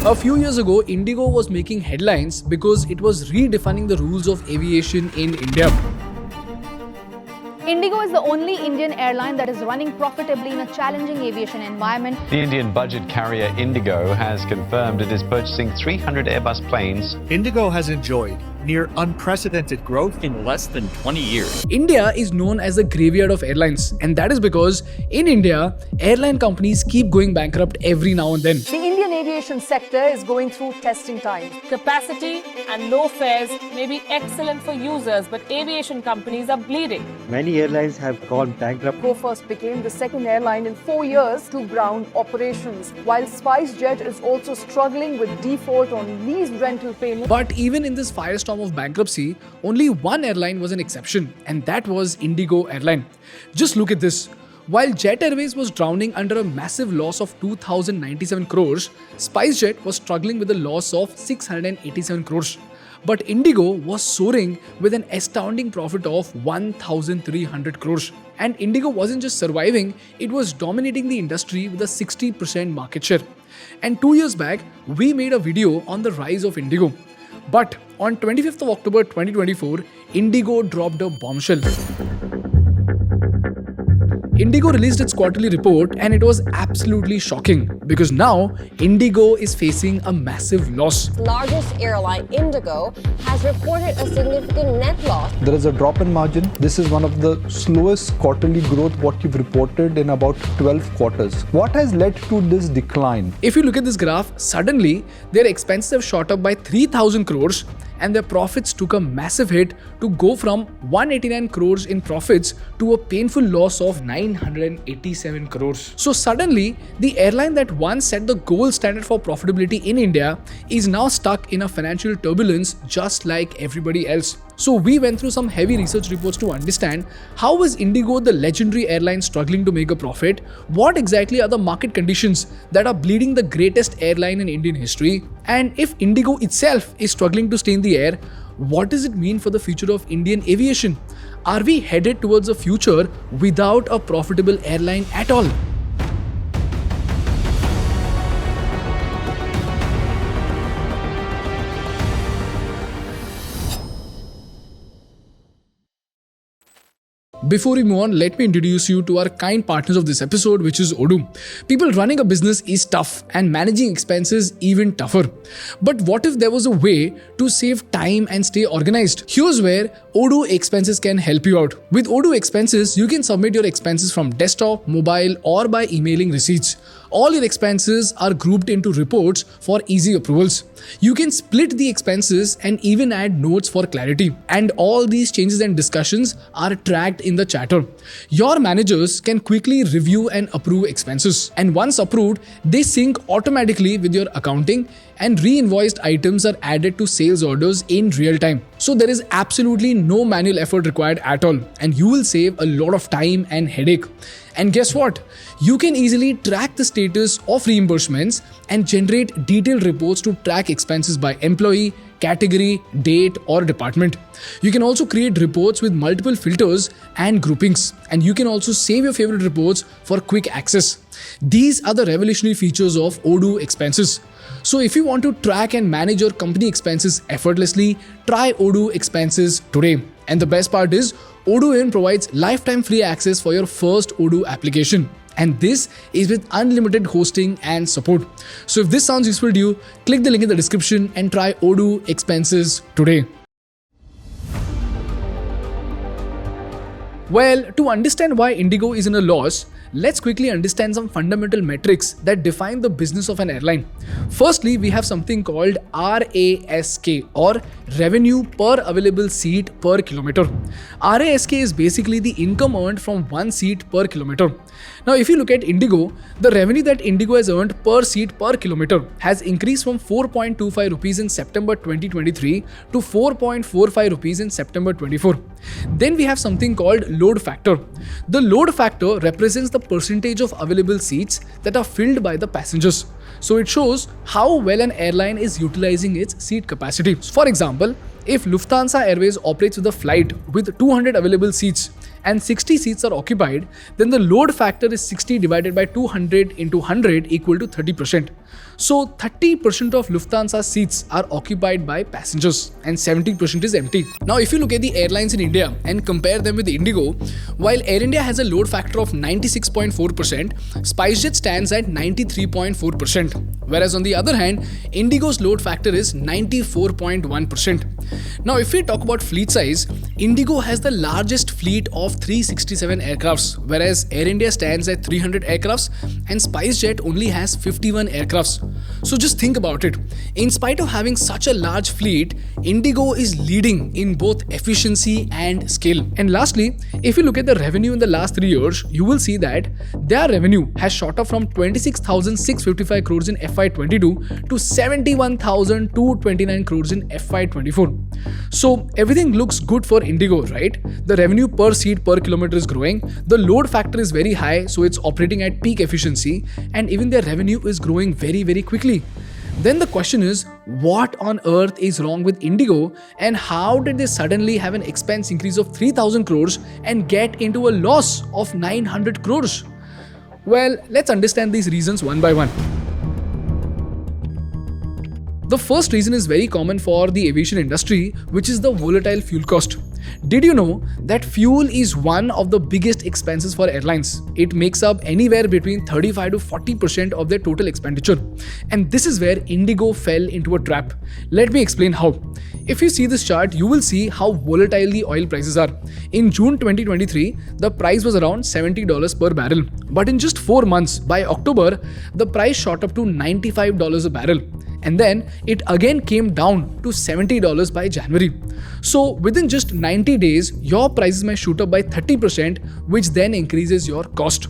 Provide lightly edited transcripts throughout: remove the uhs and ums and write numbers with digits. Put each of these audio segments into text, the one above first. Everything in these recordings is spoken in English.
A few years ago, Indigo was making headlines because it was redefining the rules of aviation in India. Indigo is the only Indian airline that is running profitably in a challenging aviation environment. The Indian budget carrier Indigo has confirmed it is purchasing 300 Airbus planes. Indigo has enjoyed near unprecedented growth in less than 20 years. India is known as the graveyard of airlines, and that is because in India, airline companies keep going bankrupt every now and then. The Indian aviation sector is going through testing times. Capacity and low fares may be excellent for users, but aviation companies are bleeding. Many airlines have gone bankrupt. Go First became the second airline in 4 years to ground operations, while SpiceJet is also struggling with default on lease rental payments. But even in this firestorm of bankruptcy, only one airline was an exception, and that was Indigo Airline. Just look at this. While Jet Airways was drowning under a massive loss of 2,097 crores, SpiceJet was struggling with a loss of 687 crores. But Indigo was soaring with an astounding profit of 1,300 crores. And Indigo wasn't just surviving, it was dominating the industry with a 60% market share. And 2 years back, we made a video on the rise of Indigo. But on 25th of October 2024, Indigo dropped a bombshell. Indigo released its quarterly report and it was absolutely shocking because now Indigo is facing a massive loss. Largest airline, Indigo, has reported a significant net loss. There is a drop in margin. This is one of the slowest quarterly growth what you've reported in about 12 quarters. What has led to this decline? If you look at this graph, suddenly their expenses have shot up by 3,000 crores and their profits took a massive hit to go from 189 crores in profits to a painful loss of 987 crores. So suddenly, the airline that once set the gold standard for profitability in India is now stuck in a financial turbulence just like everybody else. So we went through some heavy research reports to understand how is Indigo, the legendary airline, struggling to make a profit? What exactly are the market conditions that are bleeding the greatest airline in Indian history? And if Indigo itself is struggling to stay in the air, what does it mean for the future of Indian aviation? Are we headed towards a future without a profitable airline at all? Before we move on, let me introduce you to our kind partners of this episode, which is Odo. People, running a business is tough and managing expenses even tougher. But what if there was a way to save time and stay organized? Here's where Odo Expenses can help you out. With Odo Expenses, you can submit your expenses from desktop, mobile, or by emailing receipts. All your expenses are grouped into reports for easy approvals. You can split the expenses and even add notes for clarity. And all these changes and discussions are tracked in the chatter. Your managers can quickly review and approve expenses. And once approved, they sync automatically with your accounting and re-invoiced items are added to sales orders in real time. So there is absolutely no manual effort required at all. And you will save a lot of time and headache. And guess what? You can easily track the status of reimbursements and generate detailed reports to track expenses by employee, category, date, or department. You can also create reports with multiple filters and groupings. And you can also save your favorite reports for quick access. These are the revolutionary features of Odo Expenses. So if you want to track and manage your company expenses effortlessly, try Odo Expenses today. And the best part is, Odo even provides lifetime free access for your first Odo application. And this is with unlimited hosting and support. So if this sounds useful to you, click the link in the description and try Odo Expenses today. Well, to understand why Indigo is in a loss, let's quickly understand some fundamental metrics that define the business of an airline. Firstly, we have something called RASK, or Revenue Per Available Seat Per Kilometer. RASK is basically the income earned from one seat per kilometer. Now, if you look at Indigo, the revenue that Indigo has earned per seat per kilometer has increased from 4.25 rupees in September 2023 to 4.45 rupees in September 24. Then we have something called load factor. The load factor represents the percentage of available seats that are filled by the passengers. So it shows how well an airline is utilizing its seat capacity. For example, if Lufthansa Airways operates with a flight with 200 available seats and 60 seats are occupied, then the load factor is 60 divided by 200 into 100 equal to 30%. So 30% of Lufthansa seats are occupied by passengers and 70% is empty. Now if you look at the airlines in India and compare them with Indigo, while Air India has a load factor of 96.4%, SpiceJet stands at 93.4%. Whereas on the other hand, Indigo's load factor is 94.1%. Now if we talk about fleet size, Indigo has the largest fleet of 367 aircrafts, whereas Air India stands at 300 aircrafts and SpiceJet only has 51 aircrafts. So just think about it. In spite of having such a large fleet, Indigo is leading in both efficiency and scale. And lastly, if you look at the revenue in the last 3 years, you will see that their revenue has shot up from 26,655 crores in FY22 to 71,229 crores in FY24. So everything looks good for Indigo, right? The revenue per seat per kilometer is growing, the load factor is very high, so it's operating at peak efficiency, and even their revenue is growing very quickly. Then the question is, what on earth is wrong with Indigo, and how did they suddenly have an expense increase of 3,000 crores and get into a loss of 900 crores? Well, let's understand these reasons one by one. The first reason is very common for the aviation industry, which is the volatile fuel cost. Did you know that fuel is one of the biggest expenses for airlines? It makes up anywhere between 35 to 40% of their total expenditure. And this is where Indigo fell into a trap. Let me explain how. If you see this chart, you will see how volatile the oil prices are. In June 2023, the price was around $70 per barrel. But in just 4 months, by October, the price shot up to $95 a barrel. And then it again came down to $70 by January. So within just 90 days, your prices may shoot up by 30%, which then increases your cost.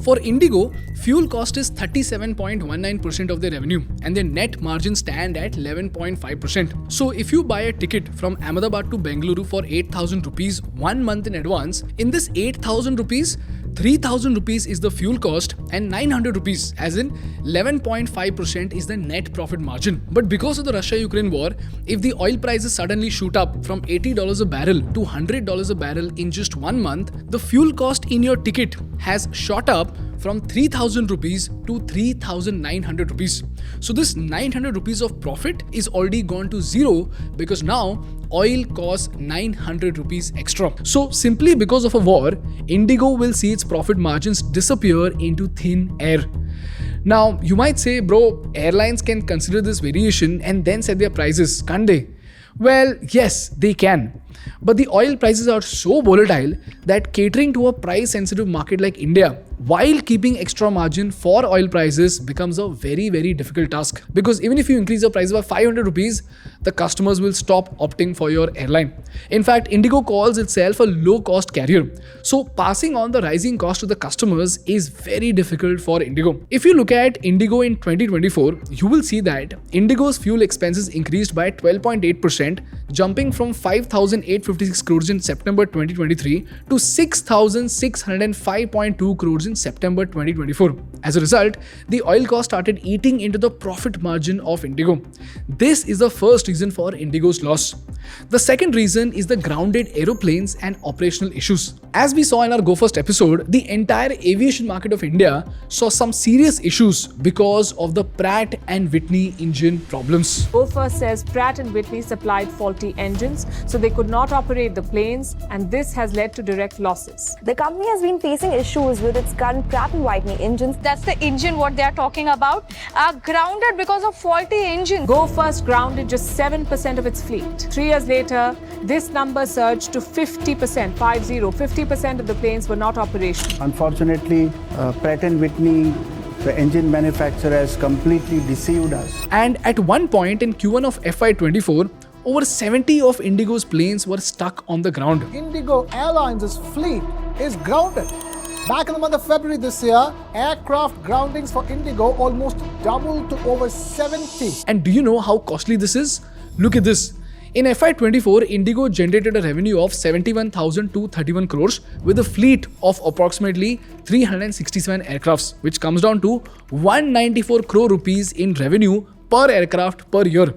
For Indigo, fuel cost is 37.19% of their revenue and their net margins stand at 11.5%. So if you buy a ticket from Ahmedabad to Bengaluru for 8,000 rupees 1 month in advance, in this 8,000 rupees, 3,000 rupees is the fuel cost and 900 rupees, as in 11.5%, is the net profit margin. But because of the Russia-Ukraine war, if the oil prices suddenly shoot up from $80 a barrel to $100 a barrel in just 1 month, the fuel cost in your ticket has shot up from 3,000 rupees to 3,900 rupees. So this 900 rupees of profit is already gone to zero because now oil costs 900 rupees extra. So simply because of a war, Indigo will see its profit margins disappear into thin air. Now you might say, bro, airlines can consider this variation and then set their prices, can't they? Well, yes, they can. But the oil prices are so volatile that catering to a price-sensitive market like India while keeping extra margin for oil prices becomes a very difficult task. Because even if you increase the price by 500 rupees, the customers will stop opting for your airline. In fact, Indigo calls itself a low-cost carrier. So passing on the rising cost to the customers is very difficult for Indigo. If you look at Indigo in 2024, you will see that Indigo's fuel expenses increased by 12.8%, jumping from 5,856 crores in September 2023 to 6,605.2 crores in September 2024. As a result, the oil cost started eating into the profit margin of Indigo. This is the first reason for Indigo's loss. The second reason is the grounded aeroplanes and operational issues. As we saw in our Go First episode, the entire aviation market of India saw some serious issues because of the Pratt & Whitney engine problems. Go First says Pratt & Whitney supplied faulty engines, so they could not operate the planes, and this has led to direct losses. The company has been facing issues with its current Pratt & Whitney engines. That's the engine what they are talking about, are grounded because of faulty engines. Go First grounded just 7% of its fleet. 3 years later, this number surged to 50%, 50% of the planes were not operational. Unfortunately, Pratt & Whitney, the engine manufacturer, has completely deceived us. And at one point in Q1 of FY24, over 70 of Indigo's planes were stuck on the ground. Indigo Airlines' fleet is grounded. Back in the month of February this year, aircraft groundings for Indigo almost doubled to over 70. And do you know how costly this is? Look at this. In FY24, Indigo generated a revenue of 71,231 crores with a fleet of approximately 367 aircrafts, which comes down to 194 crore rupees in revenue per aircraft per year.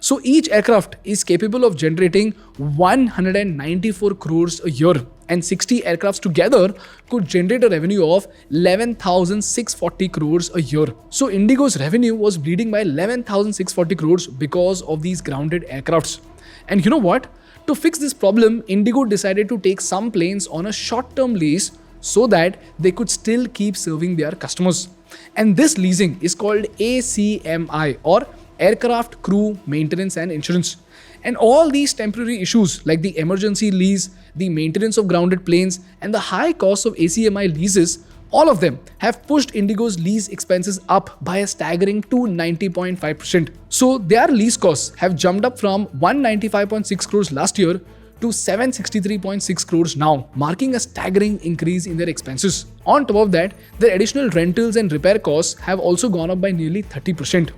So each aircraft is capable of generating 194 crores a year. and 60 aircrafts together could generate a revenue of 11,640 crores a year. So Indigo's revenue was bleeding by 11,640 crores because of these grounded aircrafts. And you know what? To fix this problem, Indigo decided to take some planes on a short-term lease so that they could still keep serving their customers. And this leasing is called ACMI, or Aircraft Crew Maintenance and Insurance. And all these temporary issues like the emergency lease, the maintenance of grounded planes, and the high cost of ACMI leases, all of them have pushed Indigo's lease expenses up by a staggering 290.5%. So their lease costs have jumped up from 195.6 crores last year to 763.6 crores now, marking a staggering increase in their expenses. On top of that, their additional rentals and repair costs have also gone up by nearly 30%.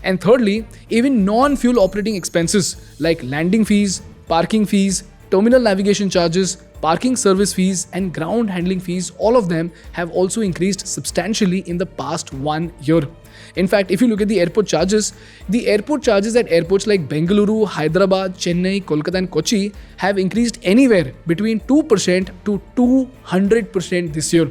And thirdly, even non-fuel operating expenses like landing fees, parking fees, terminal navigation charges, parking service fees, and ground handling fees, all of them have also increased substantially in the past 1 year. In fact, if you look at the airport charges at airports like Bengaluru, Hyderabad, Chennai, Kolkata, and Kochi have increased anywhere between 2% to 200% this year.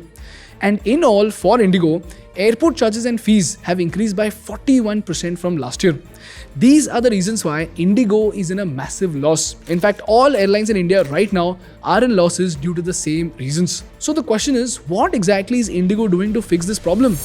And in all, for Indigo, airport charges and fees have increased by 41% from last year. These are the reasons why Indigo is in a massive loss. In fact, all airlines in India right now are in losses due to the same reasons. So the question is, what exactly is Indigo doing to fix this problem?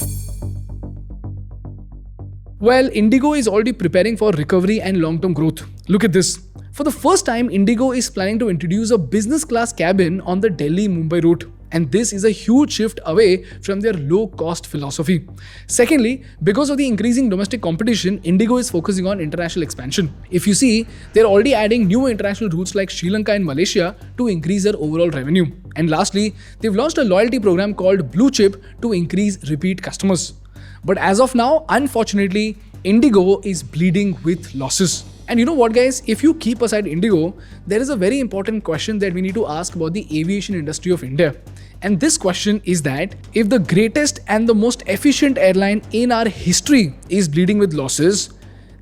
Well, Indigo is already preparing for recovery and long-term growth. Look at this. For the first time, Indigo is planning to introduce a business class cabin on the Delhi-Mumbai route. And this is a huge shift away from their low-cost philosophy. Secondly, because of the increasing domestic competition, Indigo is focusing on international expansion. If you see, they're already adding new international routes like Sri Lanka and Malaysia to increase their overall revenue. And lastly, they've launched a loyalty program called Blue Chip to increase repeat customers. But as of now, unfortunately, Indigo is bleeding with losses. And you know what, guys? If you keep aside Indigo, there is a very important question that we need to ask about the aviation industry of India. And this question is that if the greatest and the most efficient airline in our history is bleeding with losses,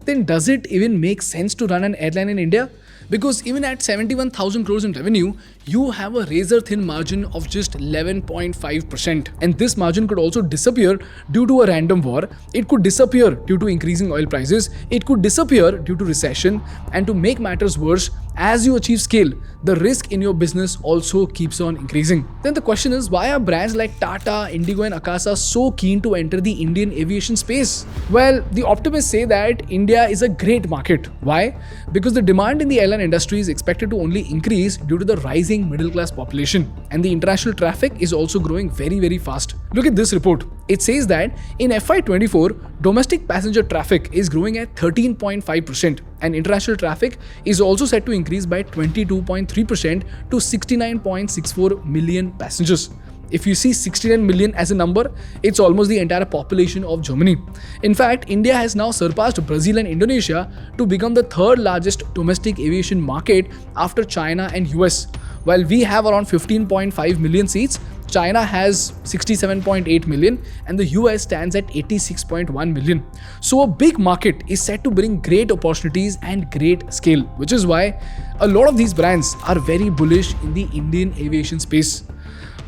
then does it even make sense to run an airline in India? Because even at 71,000 crores in revenue, you have a razor-thin margin of just 11.5%. And this margin could also disappear due to a random war. It could disappear due to increasing oil prices. It could disappear due to recession. And to make matters worse, as you achieve scale, the risk in your business also keeps on increasing. Then the question is, why are brands like Tata, Indigo and Akasa so keen to enter the Indian aviation space? Well, the optimists say that India is a great market. Why? Because the demand in the airline industry is expected to only increase due to the rising middle class population. And the international traffic is also growing very, very fast. Look at this report. It says that in FY24, domestic passenger traffic is growing at 13.5%. And international traffic is also set to increase by 22.3% to 69.64 million passengers. If you see 69 million as a number, it's almost the entire population of Germany. In fact, India has now surpassed Brazil and Indonesia to become the third largest domestic aviation market after China and US. While we have around 15.5 million seats, China has 67.8 million and the US stands at 86.1 million. So a big market is set to bring great opportunities and great scale, which is why a lot of these brands are very bullish in the Indian aviation space.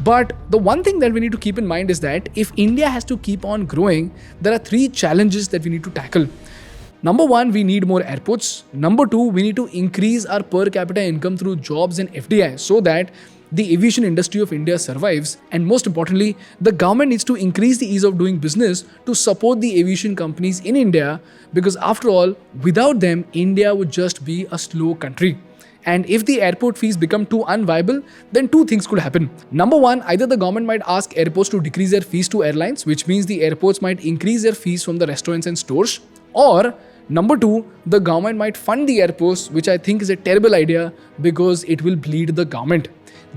But the one thing that we need to keep in mind is that if India has to keep on growing, there are 3 challenges that we need to tackle. Number 1, we need more airports. Number 2, we need to increase our per capita income through jobs and FDI so that the aviation industry of India survives. And most importantly, the government needs to increase the ease of doing business to support the aviation companies in India, because after all, without them, India would just be a slow country. And if the airport fees become too unviable, then 2 things could happen. Number 1, either the government might ask airports to decrease their fees to airlines, which means the airports might increase their fees from the restaurants and stores. Or number 2, the government might fund the airports, which I think is a terrible idea because it will bleed the government.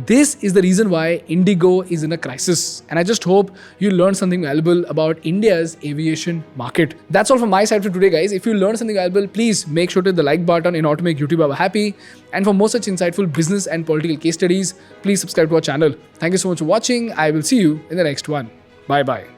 This is the reason why Indigo is in a crisis. And I just hope you learned something valuable about India's aviation market. That's all from my side for today, guys. If you learned something valuable, please make sure to hit the like button in order to make YouTube Baba happy. And for more such insightful business and political case studies, please subscribe to our channel. Thank you so much for watching. I will see you in the next one. Bye-bye.